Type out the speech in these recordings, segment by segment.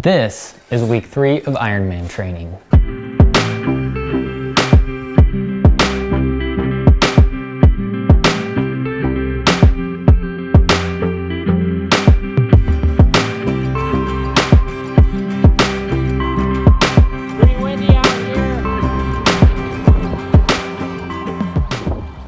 This is week 3 of Ironman training.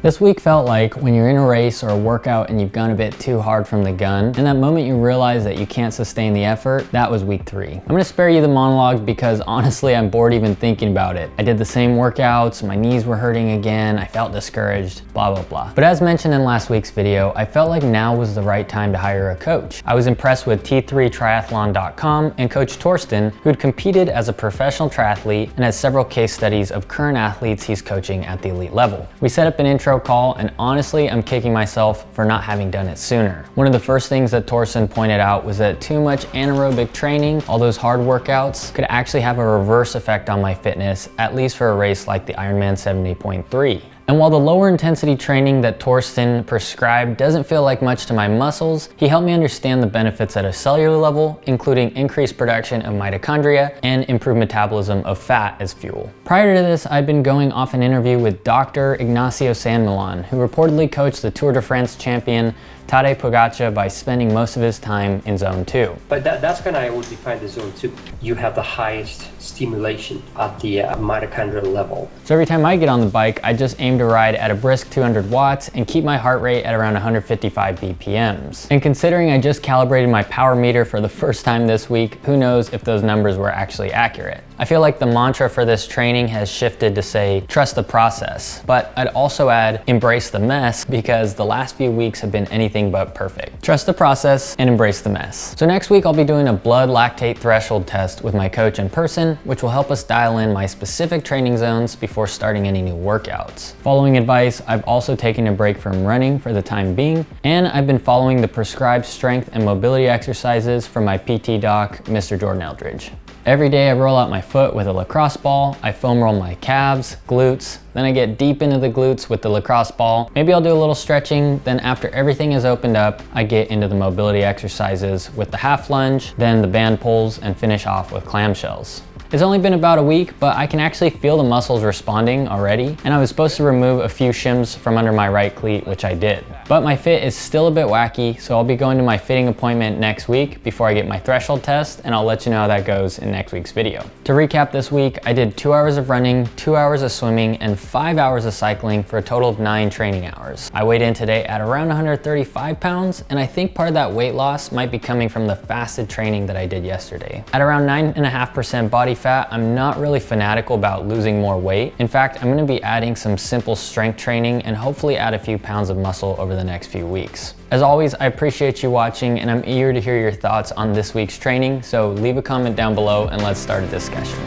This week felt like when you're in a race or a workout and you've gone a bit too hard from the gun, and that moment you realize that you can't sustain the effort, that was week 3. I'm gonna spare you the monologue because honestly I'm bored even thinking about it. I did the same workouts, my knees were hurting again, I felt discouraged, blah blah blah. But as mentioned in last week's video, I felt like now was the right time to hire a coach. I was impressed with T3triathlon.com and Coach Torsten, who'd competed as a professional triathlete and has several case studies of current athletes he's coaching at the elite level. We set up an intro call, and honestly I'm kicking myself for not having done it sooner. One of the first things that Torsten pointed out was that too much anaerobic training, all those hard workouts, could actually have a reverse effect on my fitness, at least for a race like the Ironman 70.3. And while the lower intensity training that Torsten prescribed doesn't feel like much to my muscles, he helped me understand the benefits at a cellular level, including increased production of mitochondria and improved metabolism of fat as fuel. Prior to this, I'd been going off an interview with Dr. Ignacio San Millan, who reportedly coached the Tour de France champion Tadej Pogacar by spending most of his time in zone 2. But that's kind of, I would define the zone 2. You have the highest stimulation at the mitochondrial level. So every time I get on the bike, I just aim to ride at a brisk 200 watts and keep my heart rate at around 155 BPMs. And considering I just calibrated my power meter for the first time this week, who knows if those numbers were actually accurate. I feel like the mantra for this training has shifted to say, trust the process. But I'd also add, embrace the mess, because the last few weeks have been anything but perfect. Trust the process and embrace the mess. So next week I'll be doing a blood lactate threshold test with my coach in person, which will help us dial in my specific training zones before starting any new workouts. Following advice, I've also taken a break from running for the time being, and I've been following the prescribed strength and mobility exercises from my PT doc, Mr. Jordan Eldridge. Every day I roll out my foot with a lacrosse ball, I foam roll my calves, glutes, then I get deep into the glutes with the lacrosse ball. Maybe I'll do a little stretching, then after everything is opened up, I get into the mobility exercises with the half lunge, then the band pulls, and finish off with clamshells. It's only been about a week, but I can actually feel the muscles responding already, and I was supposed to remove a few shims from under my right cleat, which I did. But my fit is still a bit wacky, so I'll be going to my fitting appointment next week before I get my threshold test, and I'll let you know how that goes in next week's video. To recap this week, I did 2 hours of running, 2 hours of swimming, and 5 hours of cycling for a total of 9 training hours. I weighed in today at around 135 pounds, and I think part of that weight loss might be coming from the fasted training that I did yesterday. At around 9.5% body fat, I'm not really fanatical about losing more weight. In fact, I'm gonna be adding some simple strength training and hopefully add a few pounds of muscle over the next few weeks. As always, I appreciate you watching, and I'm eager to hear your thoughts on this week's training, so leave a comment down below and let's start a discussion.